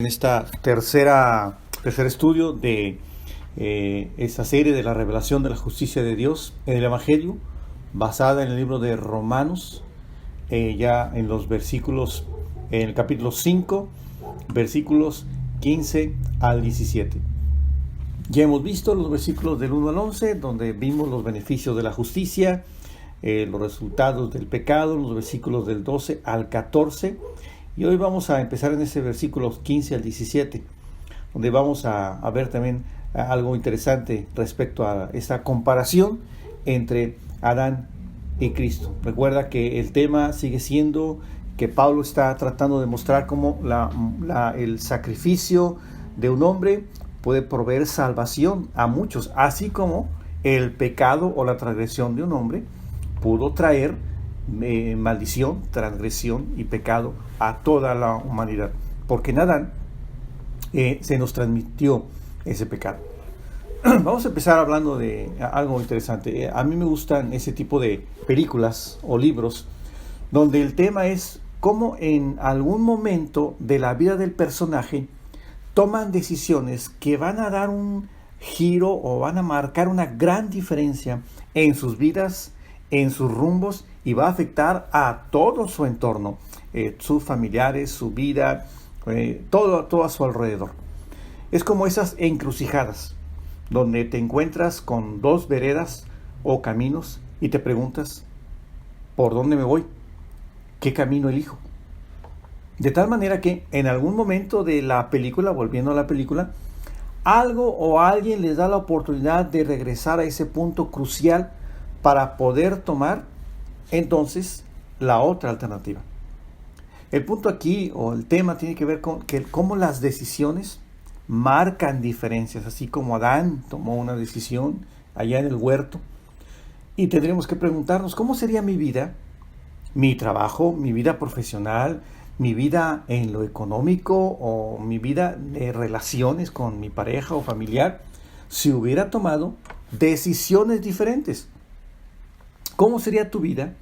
En esta tercer estudio de esta serie de la revelación de la justicia de Dios en el Evangelio, basada en el libro de Romanos, ya en los versículos, en el capítulo 5, versículos 15 al 17. Ya hemos visto los versículos del 1 al 11, donde vimos los beneficios de la justicia, los resultados del pecado, los versículos del 12 al 14. Y hoy vamos a empezar en ese versículo 15 al 17, donde vamos a ver también algo interesante respecto a esa comparación entre Adán y Cristo. Recuerda que el tema sigue siendo que Pablo está tratando de mostrar cómo el sacrificio de un hombre puede proveer salvación a muchos, así como el pecado o la transgresión de un hombre pudo traer maldición, transgresión y pecado a toda la humanidad, porque en Adán se nos transmitió ese pecado. Vamos a empezar hablando de algo interesante. A mí me gustan ese tipo de películas o libros donde el tema es cómo en algún momento de la vida del personaje toman decisiones que van a dar un giro o van a marcar una gran diferencia en sus vidas, en sus rumbos, y va a afectar a todo su entorno, sus familiares, su vida, todo a su alrededor. Es como esas encrucijadas donde te encuentras con dos veredas o caminos y te preguntas, ¿por dónde me voy? ¿Qué camino elijo? De tal manera que en algún momento de la película, volviendo a la película, algo o alguien les da la oportunidad de regresar a ese punto crucial para poder tomar entonces la otra alternativa. El punto aquí o el tema tiene que ver con cómo las decisiones marcan diferencias, así como Adán tomó una decisión allá en el huerto, y tendremos que preguntarnos cómo sería mi vida, mi trabajo, mi vida profesional, mi vida en lo económico o mi vida de relaciones con mi pareja o familiar si hubiera tomado decisiones diferentes. ¿Cómo sería tu vida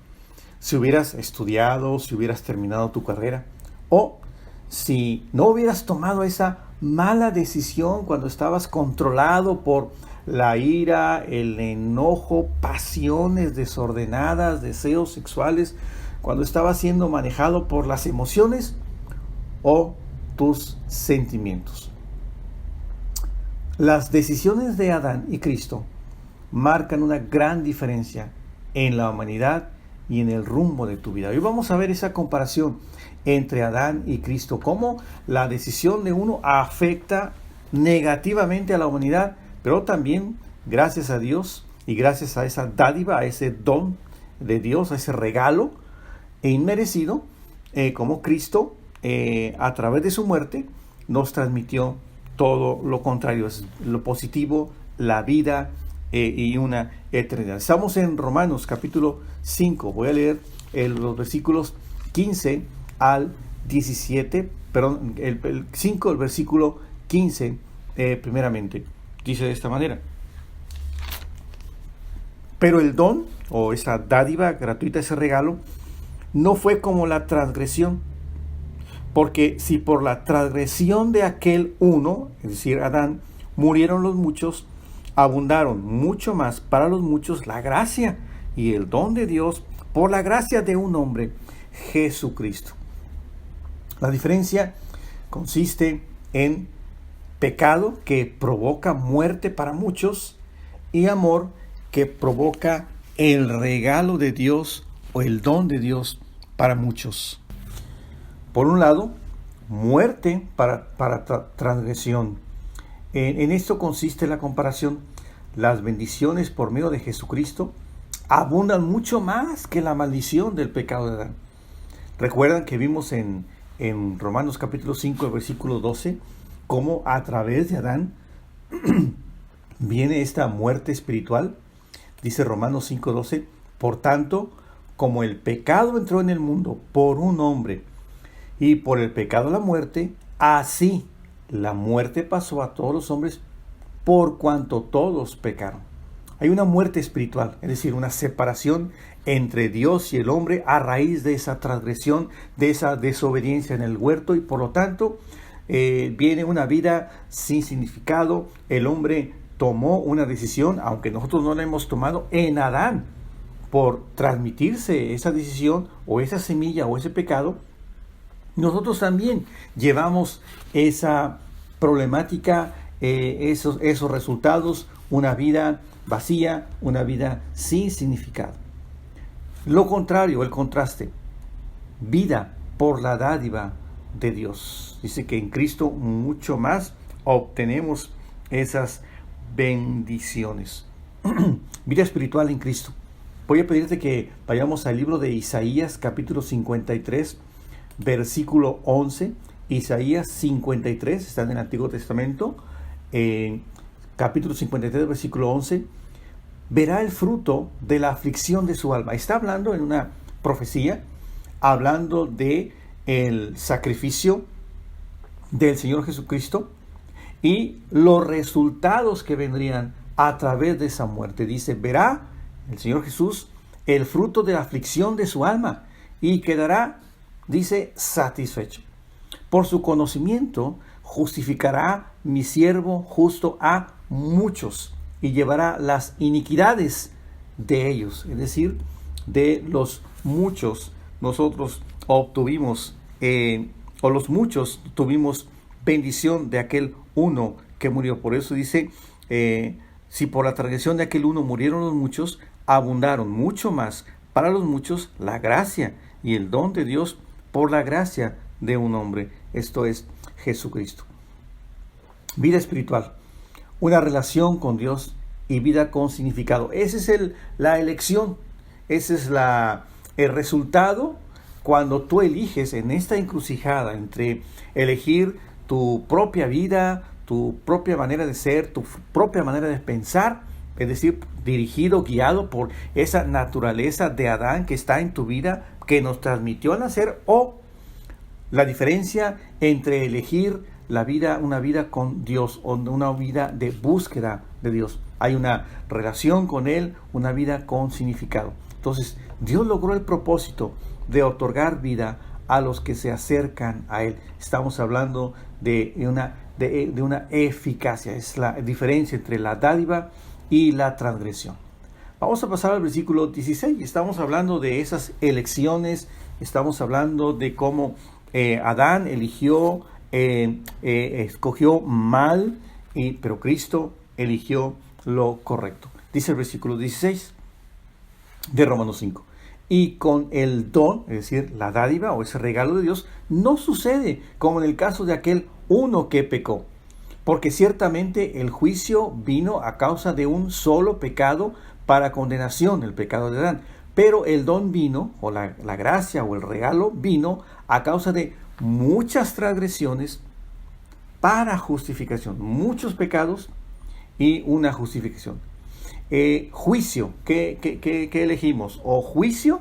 si hubieras estudiado, si hubieras terminado tu carrera? O si no hubieras tomado esa mala decisión cuando estabas controlado por la ira, el enojo, pasiones desordenadas, deseos sexuales, cuando estabas siendo manejado por las emociones o tus sentimientos. Las decisiones de Adán y Cristo marcan una gran diferencia en la humanidad y en el rumbo de tu vida. Hoy vamos a ver esa comparación entre Adán y Cristo, cómo la decisión de uno afecta negativamente a la humanidad, pero también gracias a Dios y gracias a esa dádiva, a ese don de Dios, a ese regalo inmerecido, como Cristo a través de su muerte nos transmitió todo lo contrario, es lo positivo, la vida y una eternidad. Estamos en Romanos capítulo 5. Voy a leer los versículos 15 al 17, perdón, el 5, el versículo 15 primeramente. Dice de esta manera: pero el don, o esa dádiva gratuita, ese regalo, no fue como la transgresión. Porque si por la transgresión de aquel uno, es decir, Adán, murieron los muchos, abundaron mucho más para los muchos la gracia y el don de Dios por la gracia de un hombre, Jesucristo. La diferencia consiste en pecado que provoca muerte para muchos y amor que provoca el regalo de Dios o el don de Dios para muchos. Por un lado, muerte para transgresión. En esto consiste la comparación. Las bendiciones por medio de Jesucristo abundan mucho más que la maldición del pecado de Adán. Recuerdan que vimos en Romanos capítulo 5, el versículo 12, cómo a través de Adán viene esta muerte espiritual. Dice Romanos 5:12, por tanto, como el pecado entró en el mundo por un hombre, y por el pecado la muerte, así la muerte pasó a todos los hombres por cuanto todos pecaron. Hay una muerte espiritual, es decir, una separación entre Dios y el hombre a raíz de esa transgresión, de esa desobediencia en el huerto, y por lo tanto viene una vida sin significado. El hombre tomó una decisión, aunque nosotros no la hemos tomado, en Adán, por transmitirse esa decisión o esa semilla o ese pecado. Nosotros también llevamos esa problemática, esos resultados, una vida vacía, una vida sin significado. Lo contrario, el contraste, vida por la dádiva de Dios. Dice que en Cristo mucho más obtenemos esas bendiciones. Vida espiritual en Cristo. Voy a pedirte que vayamos al libro de Isaías, capítulo 53, versículo 11. Isaías 53, está en el Antiguo Testamento, capítulo 53, versículo 11. Verá el fruto de la aflicción de su alma. Está hablando en una profecía, hablando de el sacrificio del Señor Jesucristo y los resultados que vendrían a través de esa muerte. Dice, verá el Señor Jesús el fruto de la aflicción de su alma y quedará, dice, satisfecho. Por su conocimiento justificará mi siervo justo a muchos y llevará las iniquidades de ellos. Es decir, de los muchos nosotros obtuvimos, o los muchos tuvimos bendición de aquel uno que murió. Por eso dice, si por la transgresión de aquel uno murieron los muchos, abundaron mucho más para los muchos la gracia y el don de Dios por la gracia de un hombre, esto es Jesucristo. Vida espiritual, una relación con Dios y vida con significado. Esa es la elección, ese es el resultado cuando tú eliges en esta encrucijada entre elegir tu propia vida, tu propia manera de ser, tu propia manera de pensar, es decir, dirigido, guiado por esa naturaleza de Adán que está en tu vida, que nos transmitió al nacer, o la diferencia entre elegir la vida, una vida con Dios o una vida de búsqueda de Dios. Hay una relación con Él, una vida con significado. Entonces, Dios logró el propósito de otorgar vida a los que se acercan a Él. Estamos hablando de una eficacia. Es la diferencia entre la dádiva y la transgresión. Vamos a pasar al versículo 16. Estamos hablando de esas elecciones. Estamos hablando de cómo Adán escogió mal, pero Cristo eligió lo correcto. Dice el versículo 16 de Romanos 5. Y con el don, es decir, la dádiva o ese regalo de Dios, no sucede como en el caso de aquel uno que pecó. Porque ciertamente el juicio vino a causa de un solo pecado para condenación, el pecado de Adán. Pero el don vino, o la gracia o el regalo vino a causa de muchas transgresiones para justificación. Muchos pecados y una justificación. Juicio, ¿qué elegimos? O juicio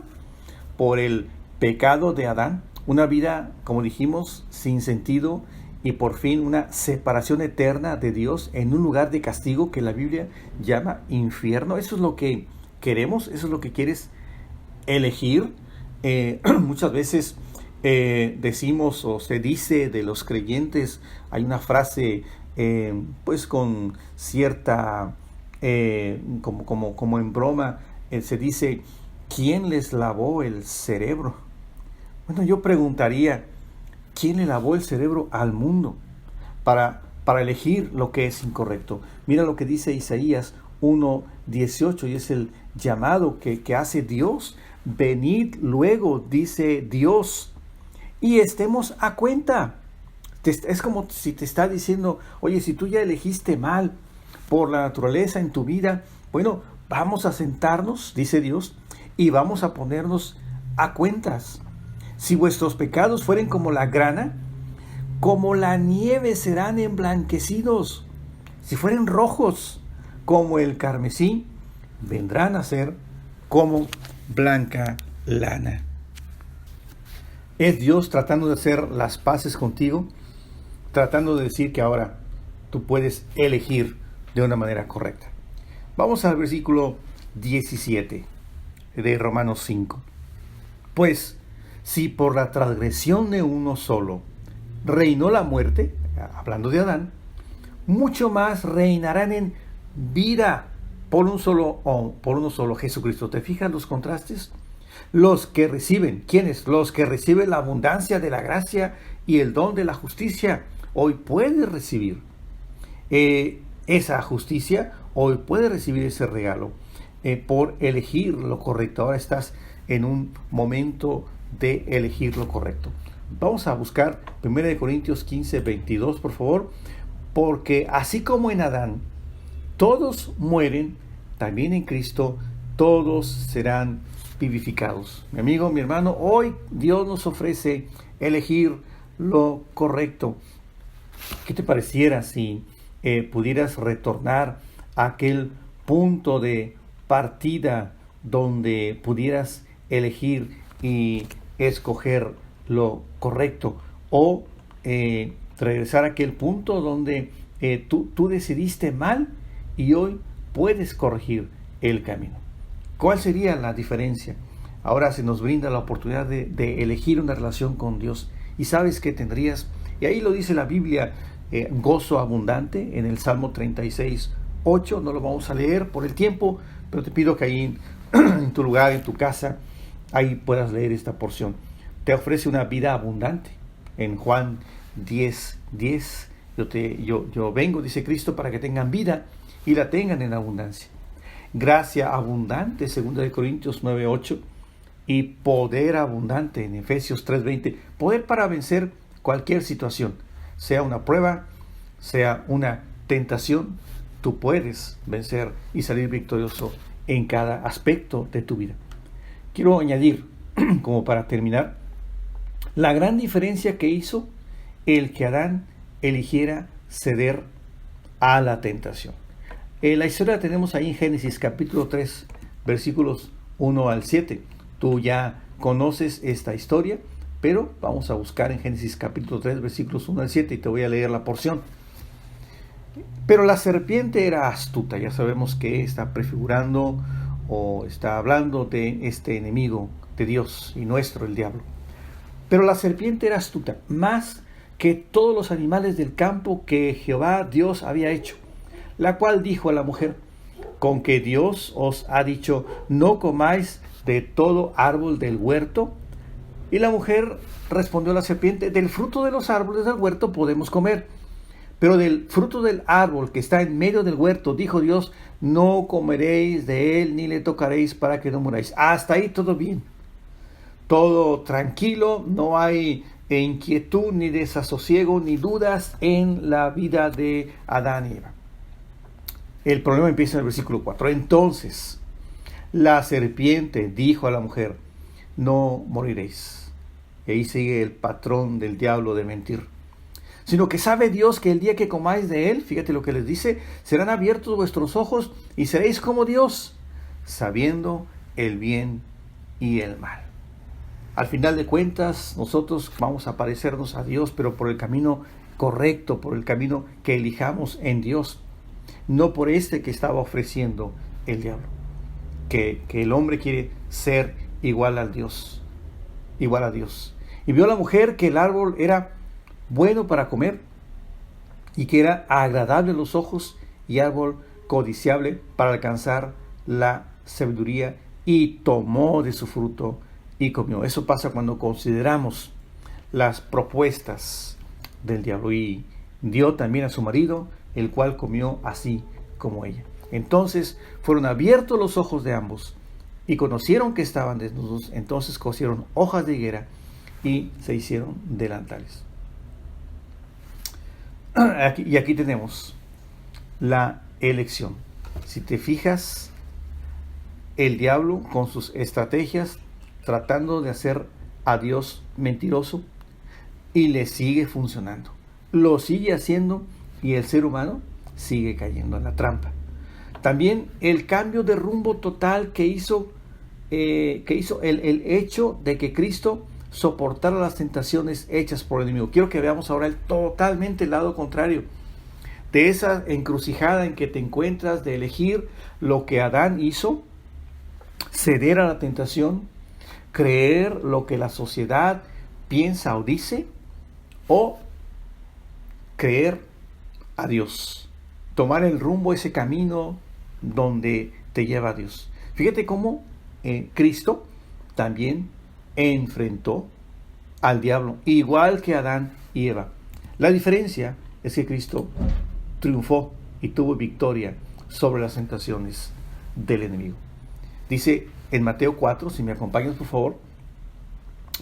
por el pecado de Adán, una vida, como dijimos, sin sentido, y por fin una separación eterna de Dios en un lugar de castigo que la Biblia llama infierno. Eso es lo que queremos, eso es lo que quieres elegir. Muchas veces decimos o se dice de los creyentes, hay una frase pues con cierta, como en broma, se dice, ¿quién les lavó el cerebro? Bueno, yo preguntaría, ¿quién le lavó el cerebro al mundo para elegir lo que es incorrecto? Mira lo que dice Isaías 1:18 y es el llamado que hace Dios. Venid luego, dice Dios, y estemos a cuenta. Es como si te está diciendo, oye, si tú ya elegiste mal por la naturaleza en tu vida, bueno, vamos a sentarnos, dice Dios, y vamos a ponernos a cuentas. Si vuestros pecados fueren como la grana, como la nieve serán emblanquecidos. Si fueren rojos como el carmesí, vendrán a ser como blanca lana. Es Dios tratando de hacer las paces contigo, tratando de decir que ahora tú puedes elegir de una manera correcta. Vamos al versículo 17 de Romanos 5. Pues, si por la transgresión de uno solo reinó la muerte, hablando de Adán, mucho más reinarán en vida por uno solo, Jesucristo. ¿Te fijas los contrastes? Los que reciben, ¿quiénes? Los que reciben la abundancia de la gracia y el don de la justicia, hoy puedes recibir esa justicia, hoy puedes recibir ese regalo por elegir lo correcto. Ahora estás en un momento de elegir lo correcto. Vamos a buscar 1 Corintios 15, 22, por favor. Porque así como en Adán todos mueren, también en Cristo todos serán vivificados. Mi amigo, mi hermano, hoy Dios nos ofrece elegir lo correcto. ¿Qué te pareciera si pudieras retornar a aquel punto de partida donde pudieras elegir y escoger lo correcto? O regresar a aquel punto donde tú decidiste mal y hoy puedes corregir el camino. ¿Cuál sería la diferencia? Ahora se nos brinda la oportunidad de elegir una relación con Dios. Y sabes que tendrías, y ahí lo dice la Biblia, gozo abundante en el Salmo 36, 8. No lo vamos a leer por el tiempo, pero te pido que ahí en tu lugar, en tu casa, ahí puedas leer esta porción. Te ofrece una vida abundante. En Juan 10, 10, yo vengo, dice Cristo, para que tengan vida y la tengan en abundancia. Gracia abundante, 2 Corintios 9, 8, y poder abundante en Efesios 3, 20. Poder para vencer cualquier situación, sea una prueba, sea una tentación, tú puedes vencer y salir victorioso en cada aspecto de tu vida. Quiero añadir, como para terminar, la gran diferencia que hizo el que Adán eligiera ceder a la tentación. La historia la tenemos ahí en Génesis capítulo 3, versículos 1 al 7. Tú ya conoces esta historia, pero vamos a buscar en Génesis capítulo 3, versículos 1 al 7 y te voy a leer la porción. Pero la serpiente era astuta. Ya sabemos que está prefigurando o está hablando de este enemigo de Dios y nuestro, el diablo. Pero la serpiente era astuta, más que todos los animales del campo que Jehová Dios había hecho, la cual dijo a la mujer: ¿con que Dios os ha dicho, no comáis de todo árbol del huerto? Y la mujer respondió a la serpiente: del fruto de los árboles del huerto podemos comer, pero del fruto del árbol que está en medio del huerto, dijo Dios, no comeréis de él ni le tocaréis para que no muráis. Hasta ahí todo bien, todo tranquilo, no hay inquietud, ni desasosiego, ni dudas en la vida de Adán y Eva. El problema empieza en el versículo 4. Entonces la serpiente dijo a la mujer: no moriréis. Y ahí sigue el patrón del diablo de mentir. Sino que sabe Dios que el día que comáis de él, fíjate lo que les dice, serán abiertos vuestros ojos y seréis como Dios, sabiendo el bien y el mal. Al final de cuentas, nosotros vamos a parecernos a Dios, pero por el camino correcto, por el camino que elijamos en Dios, no por este que estaba ofreciendo el diablo. Que el hombre quiere ser igual a Dios. Y vio la mujer que el árbol era bueno para comer y que era agradable a los ojos y árbol codiciable para alcanzar la sabiduría, y tomó de su fruto y comió. Eso pasa cuando consideramos las propuestas del diablo. Y dio también a su marido, el cual comió así como ella. Entonces fueron abiertos los ojos de ambos y conocieron que estaban desnudos. Entonces cosieron hojas de higuera y se hicieron delantales. Y aquí tenemos la elección. Si te fijas, el diablo con sus estrategias tratando de hacer a Dios mentiroso, y le sigue funcionando. Lo sigue haciendo y el ser humano sigue cayendo en la trampa. También el cambio de rumbo total que hizo el hecho de que Cristo soportara las tentaciones hechas por el enemigo. Quiero que veamos ahora totalmente el lado contrario de esa encrucijada en que te encuentras, de elegir lo que Adán hizo, ceder a la tentación, creer lo que la sociedad piensa o dice, o creer a Dios, tomar el rumbo, ese camino donde te lleva a Dios. Fíjate cómo Cristo también enfrentó al diablo, igual que Adán y Eva. La diferencia es que Cristo triunfó y tuvo victoria sobre las tentaciones del enemigo. Dice en Mateo 4, si me acompañas por favor,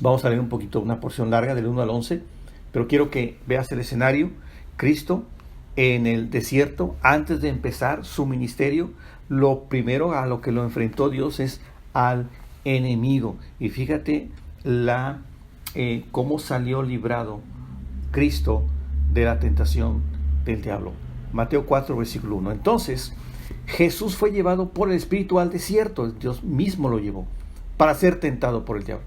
vamos a leer un poquito, una porción larga del 1 al 11, pero quiero que veas el escenario. Cristo en el desierto, antes de empezar su ministerio, lo primero a lo que lo enfrentó Dios es al enemigo. Y fíjate cómo salió librado Cristo de la tentación del diablo. Mateo 4, versículo 1. Entonces, Jesús fue llevado por el Espíritu al desierto, Dios mismo lo llevó, para ser tentado por el diablo.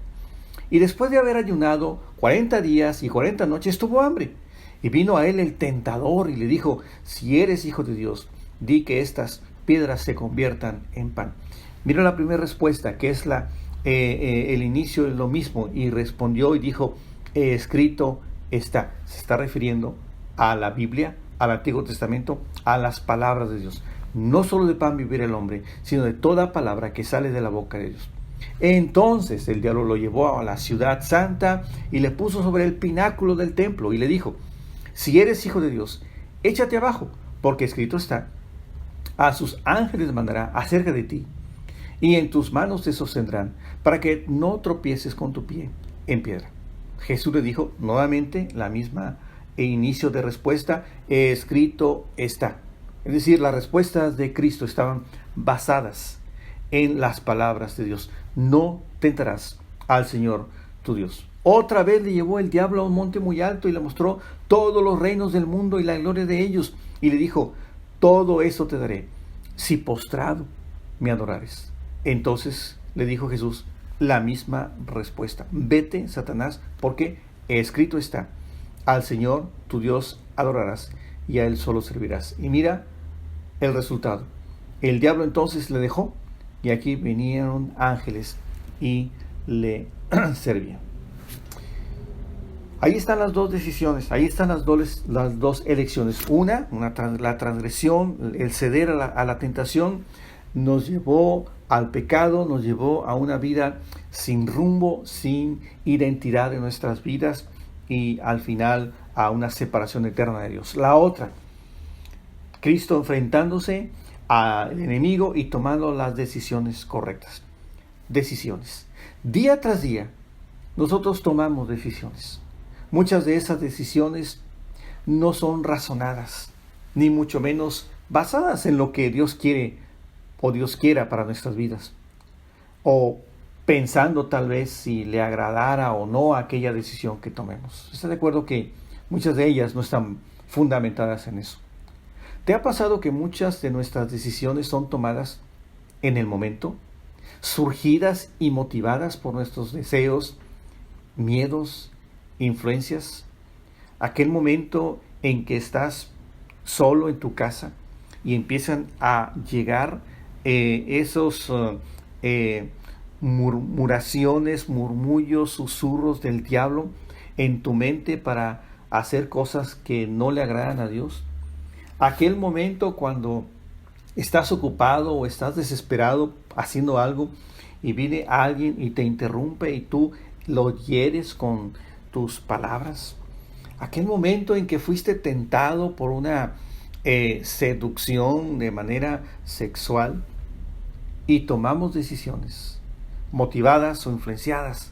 Y después de haber ayunado 40 días y 40 noches, tuvo hambre. Y vino a él el tentador y le dijo: si eres hijo de Dios, di que estas piedras se conviertan en pan. Mira la primera respuesta, que es el inicio de lo mismo. Y respondió y dijo: escrito está. Se está refiriendo a la Biblia, al Antiguo Testamento, a las palabras de Dios. No solo de pan vivirá el hombre, sino de toda palabra que sale de la boca de Dios. Entonces el diablo lo llevó a la ciudad santa y le puso sobre el pináculo del templo y le dijo: si eres hijo de Dios, échate abajo, porque escrito está: a sus ángeles mandará acerca de ti, y en tus manos te sostendrán, para que no tropieces con tu pie en piedra. Jesús le dijo nuevamente la misma inicio de respuesta: escrito está. Es decir, las respuestas de Cristo estaban basadas en las palabras de Dios. No tentarás al Señor tu Dios. Otra vez le llevó el diablo a un monte muy alto y le mostró todos los reinos del mundo y la gloria de ellos. Y le dijo: todo eso te daré, si postrado me adorares. Entonces le dijo Jesús la misma respuesta: vete, Satanás, porque escrito está: al Señor tu Dios adorarás y a Él solo servirás. Y mira el resultado. El diablo entonces le dejó, y aquí vinieron ángeles y le servían. Ahí están las dos decisiones, ahí están las dos elecciones. La transgresión, el ceder a la tentación, nos llevó al pecado, nos llevó a una vida sin rumbo, sin identidad en nuestras vidas, y al final a una separación eterna de Dios. La otra, Cristo enfrentándose al enemigo y tomando las decisiones correctas. Decisiones. Día tras día, nosotros tomamos decisiones. Muchas de esas decisiones no son razonadas, ni mucho menos basadas en lo que Dios quiere o Dios quiera para nuestras vidas, o pensando tal vez si le agradara o no aquella decisión que tomemos. ¿Estás de acuerdo que muchas de ellas no están fundamentadas en eso? ¿Te ha pasado que muchas de nuestras decisiones son tomadas en el momento, surgidas y motivadas por nuestros deseos, miedos, influencias? Aquel momento en que estás solo en tu casa y empiezan a llegar esos murmuraciones, murmullos, susurros del diablo en tu mente para hacer cosas que no le agradan a Dios. Aquel momento cuando estás ocupado o estás desesperado haciendo algo y viene alguien y te interrumpe y tú lo hieres con tus palabras. Aquel momento en que fuiste tentado por una seducción de manera sexual y tomamos decisiones motivadas o influenciadas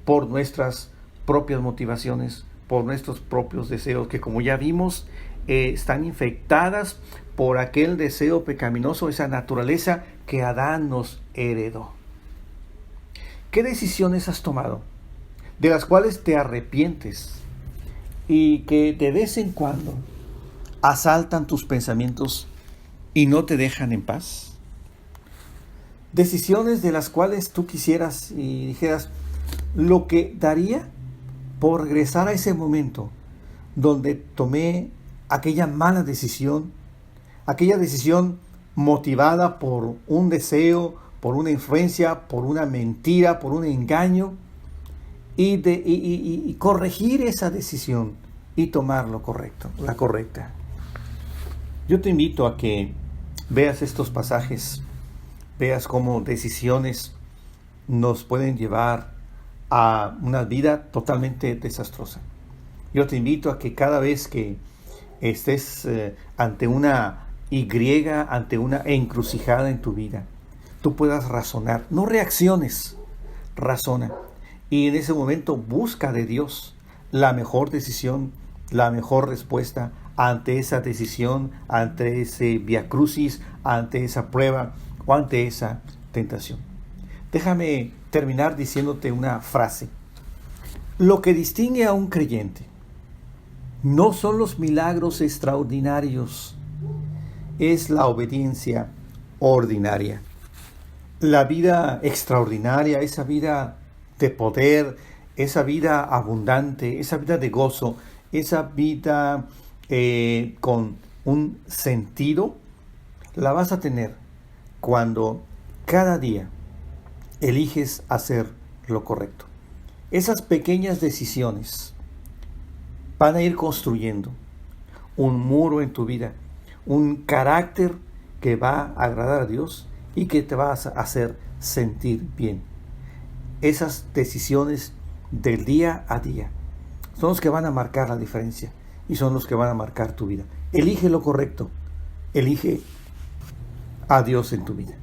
por nuestras propias motivaciones, por nuestros propios deseos, que como ya vimos están infectadas por aquel deseo pecaminoso, esa naturaleza que Adán nos heredó. ¿Qué decisiones has tomado, de las cuales te arrepientes y que de vez en cuando asaltan tus pensamientos y no te dejan en paz? Decisiones de las cuales tú quisieras y dijeras: lo que daría por regresar a ese momento donde tomé aquella mala decisión, aquella decisión motivada por un deseo, por una influencia, por una mentira, por un engaño, y corregir esa decisión y tomar lo correcto, la correcta. Yo te invito a que veas estos pasajes, veas cómo decisiones nos pueden llevar a una vida totalmente desastrosa. Yo te invito a que cada vez que estés ante una ante una encrucijada en tu vida, tú puedas razonar, no reacciones, razona. Y en ese momento busca de Dios la mejor decisión, la mejor respuesta ante esa decisión, ante ese viacrucis, ante esa prueba o ante esa tentación. Déjame terminar diciéndote una frase. Lo que distingue a un creyente no son los milagros extraordinarios, es la obediencia ordinaria. La vida extraordinaria, esa vida de poder, esa vida abundante, esa vida de gozo, esa vida con un sentido, la vas a tener cuando cada día eliges hacer lo correcto. Esas pequeñas decisiones van a ir construyendo un muro en tu vida, un carácter que va a agradar a Dios y que te va a hacer sentir bien. Esas decisiones del día a día son los que van a marcar la diferencia y son los que van a marcar tu vida. Elige lo correcto, elige a Dios en tu vida.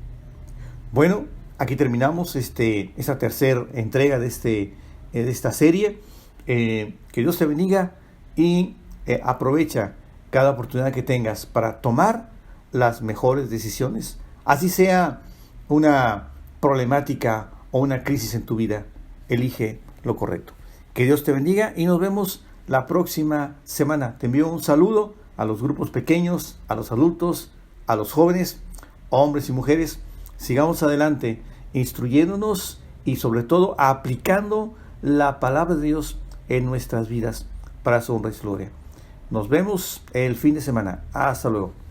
Bueno, aquí terminamos esta tercera entrega de esta serie. Que Dios te bendiga y aprovecha cada oportunidad que tengas para tomar las mejores decisiones, así sea una problemática o una crisis en tu vida. Elige lo correcto. Que Dios te bendiga y nos vemos la próxima semana. Te envío un saludo a los grupos pequeños, a los adultos, a los jóvenes, hombres y mujeres. Sigamos adelante instruyéndonos y sobre todo aplicando la palabra de Dios en nuestras vidas para su honra y gloria. Nos vemos el fin de semana. Hasta luego.